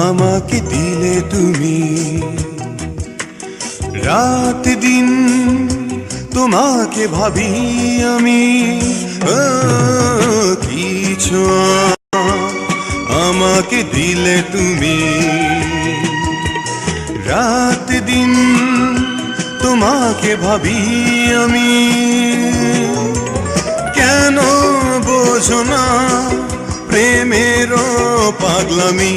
আমাকে দিলে তুমি। রাত দিন তোমাকে ভাবি আমি, কিছু আমাকে দিলে তুমি। রাত দিন তোমাকে ভাবি আমি, কেন বোঝো না প্রেমেরও পাগলামি।